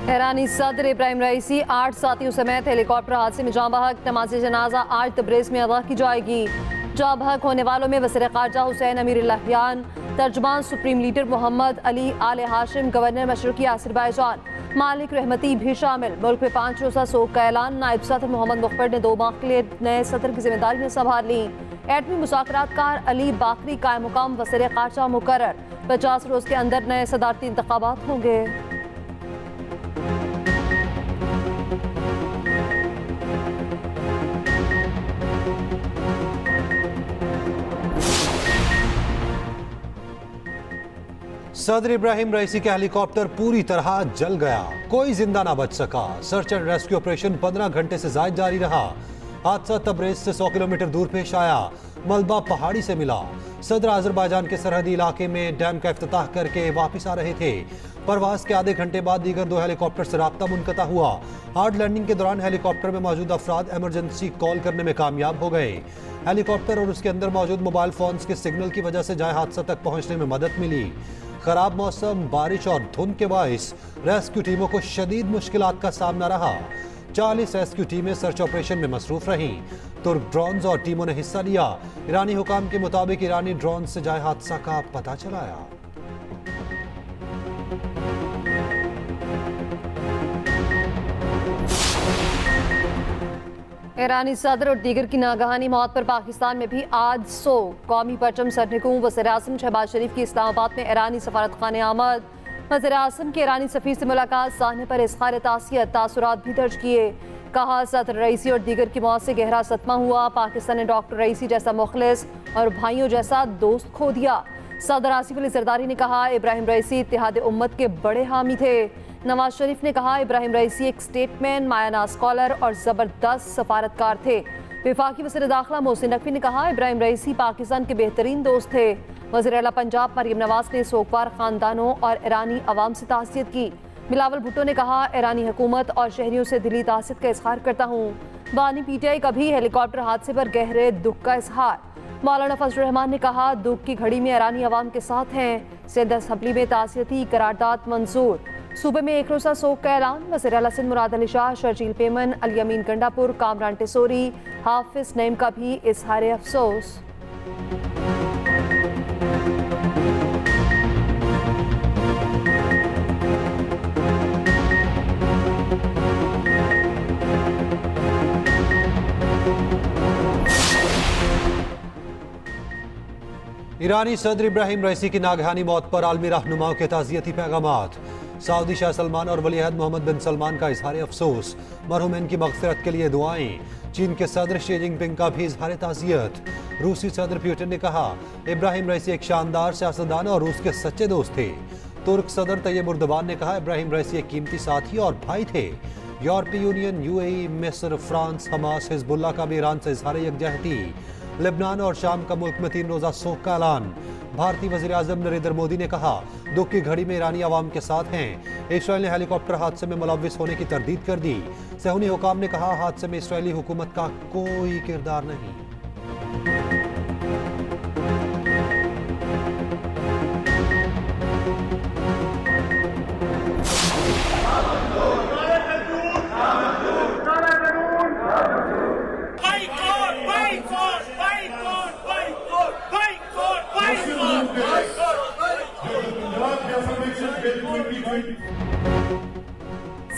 ईरानी सदर इब्राहिम रईसी 8 साथियों समेत हेलीकॉप्टर हादसे में जाँ बहक। नमाज जनाजा आज तब्रेज़ में अदा की जाएगी। जाँ बहक होने वालों में वज़ीर ख़ारजा हुसैन अमीर लहयान, तर्जुमान सुप्रीम लीडर मोहम्मद अली आले हाशिम, गवर्नर मशरक़ी आज़रबाईजान मालिक रहमती भी शामिल। मुल्क में 5 रोज़ा सोग का ऐलान। नायब सदर मोहम्मद मुख्तर ने 2 माह के लिए नए सदर की जिम्मेदारियाँ संभाल ली। एटमी मुज़ाकरातकार अली बाकरी कायम मुकाम वज़ीर ख़ारजा मुकर्रर। 50 रोज़ के अंदर नए सदारती इंतखाबात होंगे। सदर इब्राहिम रईसी का हेलीकॉप्टर पूरी तरह जल गया, कोई जिंदा ना बच सका। सर्च एंड रेस्क्यू ऑपरेशन 15 घंटे से ज्यादा जारी रहा। हादसा तब्रेज़ से 100 किलोमीटर दूर पेश आया। मलबा पहाड़ी से मिला। सदर आज़रबाईजान के सरहदी इलाके में डैम का इफ्तिताह करके वापस आ रहे थे। परवाज के आधे घंटे बाद दीगर 2 हेलीकॉप्टर से राब्ता मुनक़ता हुआ। हार्ड लैंडिंग के दौरान हेलीकॉप्टर में मौजूद अफराद इमरजेंसी कॉल करने में कामयाब हो गए। हेलीकॉप्टर और उसके अंदर मौजूद मोबाइल फोन्स के सिग्नल की वजह से जाए हादसा तक पहुंचने में मदद मिली। खराब मौसम, बारिश और धुंध के बाइस रेस्क्यू टीमों को शदीद मुश्किलात का सामना रहा। 40 रेस्क्यू टीमें सर्च ऑपरेशन में मसरूफ रहीं। तुर्क ड्रोन्स और टीमों ने हिस्सा लिया। ईरानी हुकाम के मुताबिक ईरानी ड्रोन से जाए हादसा का पता चलाया। ईरानी सदर और दीगर की नागहानी मौत पर पाकिस्तान में भी आज कौमी परचम सरनिगूं। वज़ीर-ए-आज़म शहबाज शरीफ की इस्लामाबाद में ईरानी सफारतखाने आमद। वज़ीर-ए-आज़म की ईरानी सफ़ीर से मुलाकात। साहने पर इज़हार ताज़ियत, तासुरात भी दर्ज किए। कहा सदर रईसी और दीगर की मौत से गहरा सदमा हुआ। पाकिस्तान ने डॉक्टर रईसी जैसा मुखलिस और भाइयों जैसा दोस्त खो दिया। सदर आसिफ अली जरदारी ने कहा इब्राहिम रईसी इत्तेहाद उम्मत के बड़े हामी थे। नवाज शरीफ ने कहा इब्राहिम रईसी एक स्टेटमैन, मायाना स्कॉलर और ज़बरदस्त सफारतकार थे। वफाकी वज़ीर दाखिला मोहसिन नकवी ने कहा इब्राहिम रईसी पाकिस्तान के बेहतरीन दोस्त थे। वज़ीर आला पंजाब मरियम नवाज ने सोगवार ख़ानदानों और ईरानी अवाम से ताज़ियत की। बिलावल भुट्टो ने कहा ईरानी हुकूमत और शहरियों से दिली ताज़ियत का इज़हार करता हूँ। बानी PTI का भी हेलीकॉप्टर हादसे पर गहरे दुख का इज़हार। मौलाना फजल रहमान ने कहा दुख की घड़ी में ईरानी अवाम के साथ हैं। सिंध असम्बली में ताज़ियती करारदाद मंजूर। सूबे में 1 रोज़ा सोग का ऐलान। वज़ीर आला सिंध मुराद अली शाह, शर्जील पेमन, अली अमीन गंडापुर, कामरान टेसोरी, हाफिज नईम का भी इज़हार अफसोस। ईरानी सदर इब्राहिम रईसी की नागहानी मौत पर आलमी रहनुमाओं के ताज़ियती पैगामात। सऊदी शाह सलमान और वली अहद मोहम्मद बिन सलमान का इजहार अफसोस। मरहूमैन की मग़फ़िरत के लिए दुआएं। चीन के सदर शी जिनपिंग का भी इजहार ताज़ियत। रूसी सदर पुतिन ने कहा इब्राहिम रईसी एक शानदार सियासतदान और रूस के सच्चे दोस्त थे। तुर्क सदर तैयब उर्दवान ने कहा इब्राहिम रईसी एक कीमती साथी और भाई थे। यूरोपीय यूनियन, UAE, मिस्र, फ्रांस, हमास, हिजबुल्लाह का भी ईरान से इजहार यकजहती। लेबनान और शाम का मुल्क में 3 रोज़ा सोग का ऐलान। भारतीय वज़ीर आज़म नरेंद्र मोदी ने कहा दुख की घड़ी में ईरानी अवाम के साथ हैं। इसराइल ने हेलीकॉप्टर हादसे में मुलव्विस होने की तरदीद कर दी। सहूनी हुकाम ने कहा हादसे में इसराइली हुकूमत का कोई किरदार नहीं।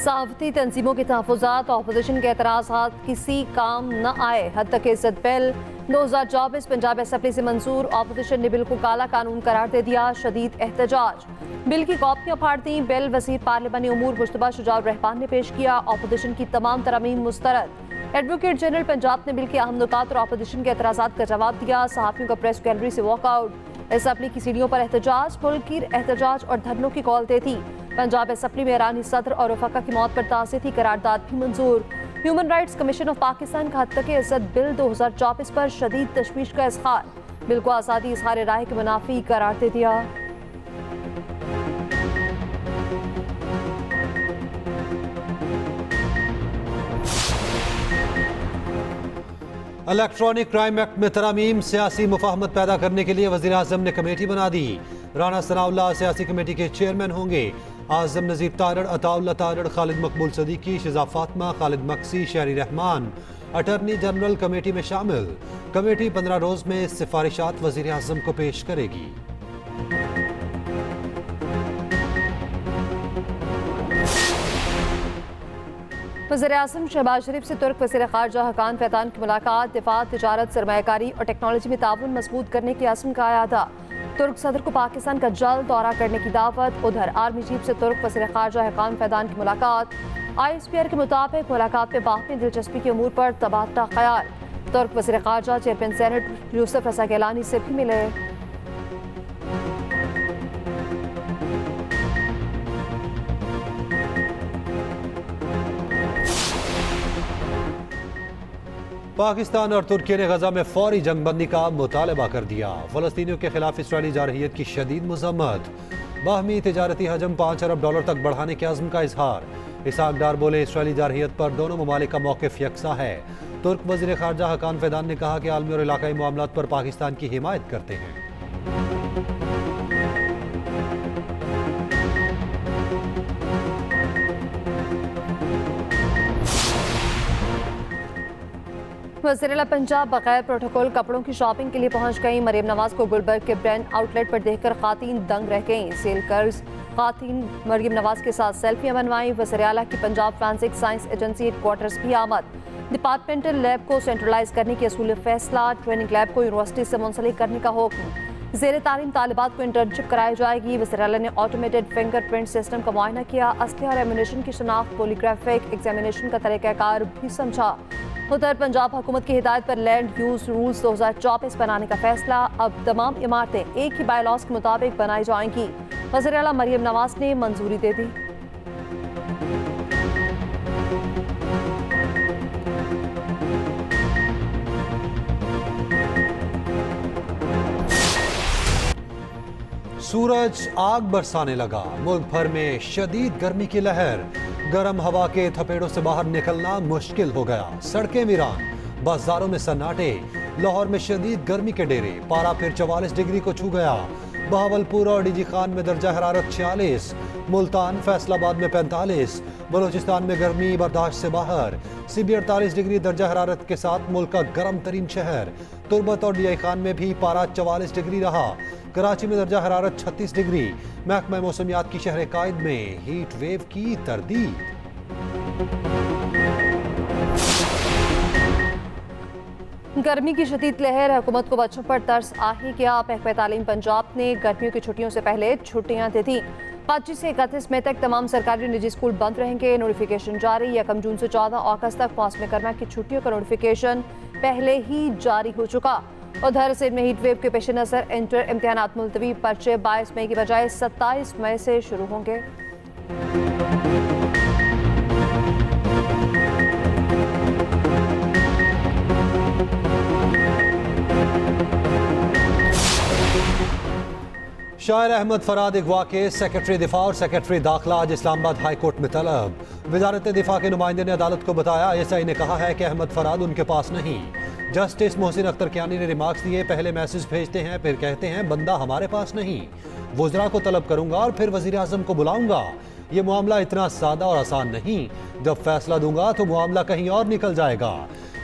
सहाफ़ती तंजीमों के तहफ़्फ़ुज़ात, ऑपोजिशन के एतराज़ात किसी काम न आए। हद तक इज़्ज़त बिल 2024 पंजाब असम्बली से मंजूर। ऑपोजिशन ने बिल को काला कानून करार दे दिया। शदीद एहतजाज। बिल की कॉपियाँ फाड़ दी। बिल वज़ीर पार्लिमानी उमूर मुश्तबा शुजाउर रहमान ने पेश किया। ऑपोजिशन की तमाम तरमीम मुस्तरद। एडवोकेट जनरल पंजाब ने बिल के अहम नुकात और ऑपोजिशन के एतराज़ात का जवाब दिया। सहाफ़ियों का प्रेस गैलरी से वॉकआउट। असम्बली की सीढ़ियों पर एहतजाज। मुल्क की एहतजाज और धरनों की कॉल देती। पंजाब असम्बली में ईरानी सदर और वफाका की मौत पर ताज़ियती करारदाद भी मंजूर। Human rights commission of Pakistan का हद तक इज़्ज़त बिल 2024 पर शदीद तशवीश का इज़हार। बिल को आज़ादी इज़हार राय के मुनाफी करार दे दिया। इलेक्ट्रॉनिक क्राइम एक्ट में तरमीम, सियासी मुफाहमत पैदा करने के लिए वज़ीर आज़म ने कमेटी बना दी। राना सनाउल्लाह सियासी कमेटी के चेयरमैन होंगे। आज़म नज़ीर तारड़, अताउल्लाह तारड़, खालिद मकबूल सदीकी, शिजा फातिमा, खालिद मक्सी, शहरी रहमान अटर्नी जनरल कमेटी में शामिल। कमेटी 15 रोज में सिफारिशात वज़ीर आज़म को पेश करेगी। वज़ीर आज़म शहबाज शरीफ से तुर्क वज़ीर ख़ारजा हकान फैतान की मुलाकात। दिफा, तिजारत, सरमायाकारी और टेक्नोलॉजी में ताउन मजबूत करने की अज़्म का अयादा। तुर्क सदर को पाकिस्तान का जल्द दौरा करने की दावत। उधर आर्मी चीफ से तुर्क वज़ीर ख़ारजा हकान फैतान की मुलाकात। ISPR के मुताबिक मुलाकात में बाहमी दिलचस्पी के अमूर पर तबादला ख्याल। तुर्क वज़ीर ख़ारजा चेयरमैन सेनेट यूसुफ रज़ा गिलानी से भी मिले। पाकिस्तान और तुर्की ने गजा में फौरी जंगबंदी का मुतालबा कर दिया। फलस्तीनियों के खिलाफ इसराइली जारहियत की शदीद मजम्मत। बाहमी तिजारती हजम $5 अरब तक बढ़ाने के अज़्म का इजहार। इसहाक डार बोले, इसराइली जारहियत पर दोनों ममालिक का मौक़िफ़ यकसा है। तुर्क वज़ीर ख़ारजा हकान फैदान ने कहा कि आलमी और इलाकाई मामलात पर पाकिस्तान की हिमायत करते हैं। वज़ीर पंजाब बगैर प्रोटोकॉल कपड़ों की शॉपिंग के लिए पहुंच गई। मरीम नवाज को गुलबर्ग के ब्रांड आउटलेट पर देखकर खातीन दंग रह गईं। सेल गर्ल्स खातीन मरीम नवाज के साथ सेल्फियां बनवाईं। वज़ीर आला की Punjab forensic science agency headquarters भी आमद। डिपार्टमेंटल लैब को सेंट्रलाइज करने की असूल फैसला। ट्रेनिंग लैब को यूनिवर्सिटी से मुंसलिक करने का हुक्म। ज़ेर तालीम तालिबात को इंटर्नशिप कराई जाएगी। वज़ीर आला ने ऑटोमेटेड फिंगरप्रिंट सिस्टम का मुआयना किया। असले और एम्यूनेशन की शनाख्त, पॉलीग्राफिक एग्जामिनेशन का तरीक़ाकार भी समझा। उधर पंजाब हुकूमत की हिदायत पर लैंड यूज रूल्स 2024 बनाने का फैसला। अब तमाम इमारतें एक ही बायलॉज के मुताबिक बनाई जाएंगी। वज़ीर आला मरीम नवाज ने मंजूरी दे दी। सूरज आग बरसाने लगा। मुल्क भर में शदीद गर्मी की लहर। गर्म हवा के थपेड़ों से बाहर निकलना मुश्किल हो गया। सड़कें वीरान, बाजारों में सन्नाटे। लाहौर में शदीद गर्मी के डेरे। पारा फिर 44 डिग्री को छू गया। बहावलपुर और डीजी खान में दर्जा हरारत 46। मुल्तान, फैसलाबाद में 45। बलूचिस्तान में गर्मी बर्दाश्त से बाहर। सीबी 48 डिग्री दर्जा हरारत के साथ मुल्क का गर्म तरीन शहर। तुर्बत और डीआई खान में भी पारा 44 डिग्री रहा। कराची में दर्जा हरारत 36 डिग्री। महकमा मौसमियात की शहर कायद में हीट वेव की तरदीद। गर्मी की शदीद लहर हुकूमत को बच्चों पर तरस आ ही गया। महकमा तालीम पंजाब ने गर्मियों की छुट्टियों से पहले छुट्टियां दे दी। 25 से 31 मई तक तमाम सरकारी और निजी स्कूल बंद रहेंगे। नोटिफिकेशन जारी। 1 जून से 14 अगस्त तक मौसम गर्मा की छुट्टियों का नोटिफिकेशन पहले ही जारी हो चुका। उधर सिंध में हीट वेव के पेश नज़र इंटर इम्तिहानात मुलतवी। पर्चे 22 मई की बजाय 27 मई से शुरू होंगे। शायर अहमद फराद अगवा के सेक्रेटरी दिफा और सेक्रेटरी दाखिला आज इस्लामाबाद हाई कोर्ट में तलब। वजारत दिफा के नुमाइंदे ने अदालत को बताया, ISI ने कहा है कि अहमद फराद उनके पास नहीं। जस्टिस मोहसिन अख्तर कियानी ने रिमार्क्स दिए, पहले मैसेज भेजते हैं फिर कहते हैं बंदा हमारे पास नहीं। वज़रा को तलब करूंगा और फिर वज़ीर आज़म को बुलाऊंगा। ये मामला इतना सादा और आसान नहीं। जब फैसला दूंगा तो मामला कहीं और निकल जाएगा।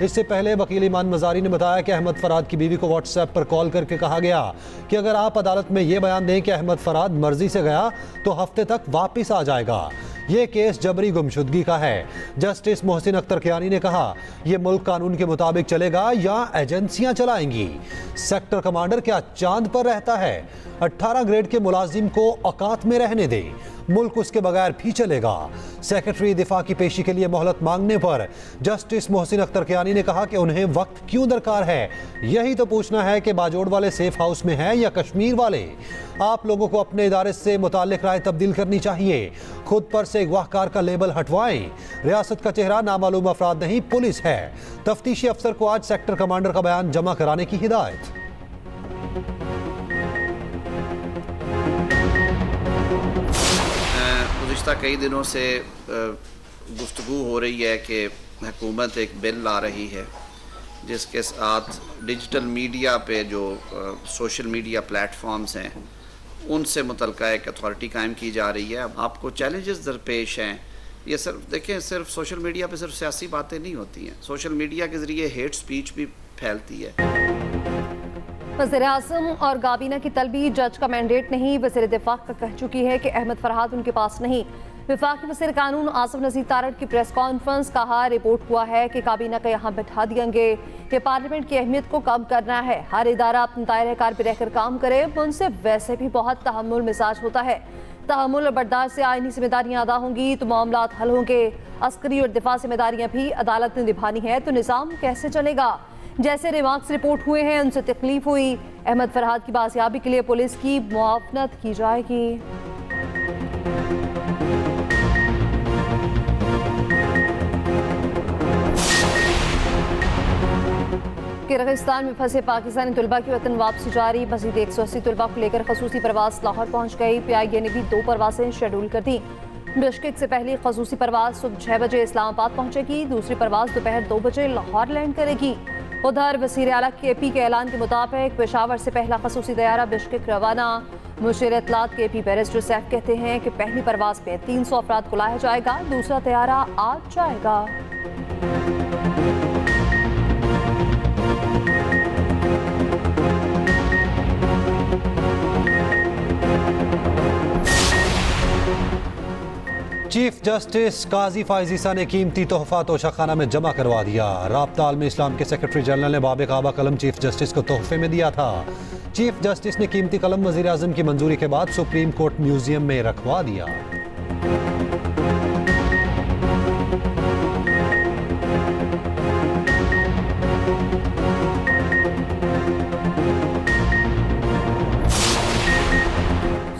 इससे पहले वकील ईमान मजारी ने बताया कि अहमद फराद की बीवी को व्हाट्सएप पर कॉल करके कहा गया कि अगर आप अदालत में ये बयान दें कि अहमद फराद मर्जी से गया तो हफ्ते तक वापस आ जाएगा। ये केस जबरी गुमशुदगी का है। जस्टिस मोहसिन अख्तर कियानी ने कहा, यह मुल्क कानून के मुताबिक चलेगा या एजेंसियां चलाएंगी। सेक्टर कमांडर क्या चांद पर रहता है? 18 ग्रेड के मुलाजिम को औकात में रहने दें, मुल्क उसके बगैर भी चलेगा। सेक्रेटरी दिफा की पेशी के लिए मोहलत मांगने पर जस्टिस मोहसिन अख्तर कियानी ने कहा कि उन्हें वक्त क्यों दरकार है। यही तो पूछना है कि बाजोड़ वाले सेफ हाउस में हैं या कश्मीर वाले। आप लोगों को अपने इदारे से मुताल्लिक राय तब्दील करनी चाहिए। खुद पर से अगवाकार का लेबल हटवाएं। रियासत का चेहरा नामालूम अफराद नहीं, पुलिस है। तफ्तीशी अफसर को आज सेक्टर कमांडर का बयान जमा कराने की हिदायत। गुज़िश्ता कई दिनों से गुफ्तगू हो रही है कि हुकूमत एक बिल ला रही है जिसके साथ डिजिटल मीडिया पे जो सोशल मीडिया प्लेटफॉर्म्स हैं उनसे मुतल्लिक़ एक अथॉरिटी कायम की जा रही है। अब आपको चैलेंजेस दरपेश हैं। ये सिर्फ देखें, सिर्फ सोशल मीडिया पे सिर्फ सियासी बातें नहीं होती हैं, सोशल मीडिया के ज़रिए हेट स्पीच भी फैलती है। वज़ीर-ए-आज़म और काबीना की तलबी जज का मैंडेट नहीं, वज़ीर दिफा का कह चुकी है कि अहमद फरहाद उनके पास नहीं। वफाकी वज़ीर कानून आसिफ नज़ीर तारड़ की प्रेस कॉन्फ्रेंस, कहा रिपोर्ट हुआ है कि काबीना का यहाँ बैठा देंगे। ये पार्लियामेंट की अहमियत को कम करना है। हर इदारा अपने दायरे कार पर रहकर काम करे। उनसे वैसे भी बहुत तहम्मुल मिजाज होता है। तहम्मुल और बर्दाश्त से आईनी जिम्मेदारियाँ अदा होंगी तो मामलात हल होंगे। अस्करी और दिफा जिम्मेदारियाँ भी अदालत ने निभानी है तो निज़ाम कैसे चलेगा। जैसे रिमार्क्स रिपोर्ट हुए हैं उनसे तकलीफ हुई। अहमद फरहाद की बाजियाबी के लिए पुलिस की मुआवनत की जाएगी। किर्गिस्तान में फंसे पाकिस्तानी तलबा की वतन वापसी जारी। मजीद 180 तलबा को लेकर खसूसी परवाज लाहौर पहुंच गई। PIA ने भी 2 परवाजें शेड्यूल कर दी। बिश्केक से पहली खसूसी परवाज सुबह 6 बजे इस्लामाबाद पहुंचेगी। दूसरी परवाज दोपहर 2 बजे लाहौर लैंड करेगी। उधर वज़ीर आला KP के ऐलान के मुताबिक पेशावर से पहला खसूसी तैयारा बिश्केक रवाना। मुशीर इत्तलात KP बैरिस्टर सैफ कहते हैं कि पहली परवाज पे 300 अफराद को लाया जाएगा, दूसरा तैयारा आज जाएगा। चीफ जस्टिस काजी फायजीसा ने कीमती तोहफा तोशाखाना में जमा करवा दिया। राब्ता आलम इस्लाम के सेक्रेटरी जनरल ने बाब काबा कलम चीफ जस्टिस को तोहफे में दिया था। चीफ जस्टिस ने कीमती कलम वज़ीर आज़म की मंजूरी के बाद सुप्रीम कोर्ट म्यूजियम में रखवा दिया।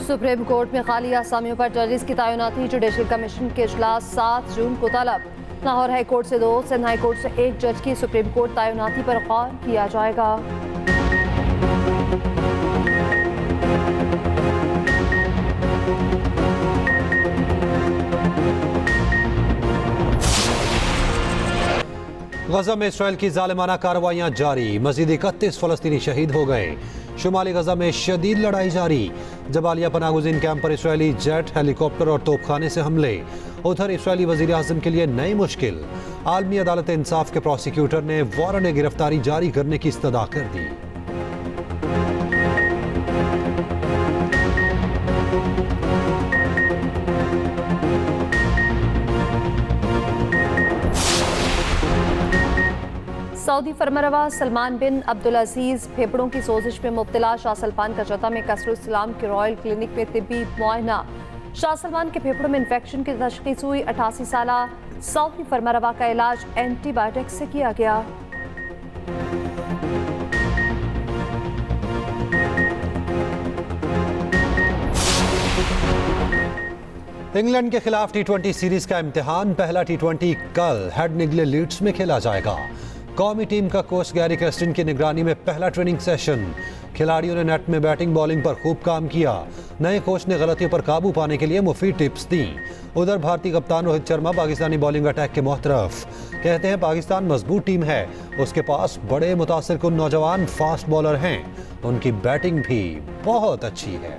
सुप्रीम कोर्ट में खाली आसामियों पर जजेस की तैनाती। जुडिशल कमीशन के इजलास 7 जून को तलब। लाहौर हाई कोर्ट से 2, सिंध हाई कोर्ट से 1 जज की सुप्रीम कोर्ट तैनाती पर गौर किया जाएगा। गजा में इसराइल की जालिमाना कार्रवाइयां जारी। मजीद 31 फलस्तीनी शहीद हो गए। शुमाली गजा में शदीद लड़ाई जारी। जबालिया पनागुज़ीन कैंप पर इसराइली जेट, हेलीकॉप्टर और तोपखाने से हमले। उधर इसराइली वज़ीर आज़म के लिए नई मुश्किल। आलमी अदालत इंसाफ के प्रोसिक्यूटर ने वारंट गिरफ्तारी जारी करने की इस्तदा कर दी। सऊदी फरमारवा सलमान बिन अब्दुल अजीज फेफड़ों की सोजिश में मुब्तला। शाह सलमान का जद्दा में कसरुल-इस्लाम के रॉयल क्लिनिक में तिब्बी मुआयना। शाह सलमान के फेफड़ों में इन्फेक्शन की तशखीस हुई। 88 साला सऊदी फरमारवा का इलाज एंटीबायोटिक से किया गया। इंग्लैंड के खिलाफ T20 सीरीज का इम्तिहान। पहला T20 कल हेड निगले लीड्स में खेला जाएगा। कौमी टीम का कोच गैरी कर्स्टन की निगरानी में पहला ट्रेनिंग सेशन। खिलाड़ियों ने नेट में बैटिंग बॉलिंग पर खूब काम किया। नए कोच ने गलतियों पर काबू पाने के लिए मुफीद टिप्स दी। उधर भारतीय कप्तान रोहित शर्मा पाकिस्तानी बॉलिंग अटैक के मोहतरफ। कहते हैं पाकिस्तान मजबूत टीम है, उसके पास बड़े मुतासिर कुन नौजवान फास्ट बॉलर हैं, उनकी बैटिंग भी बहुत अच्छी है।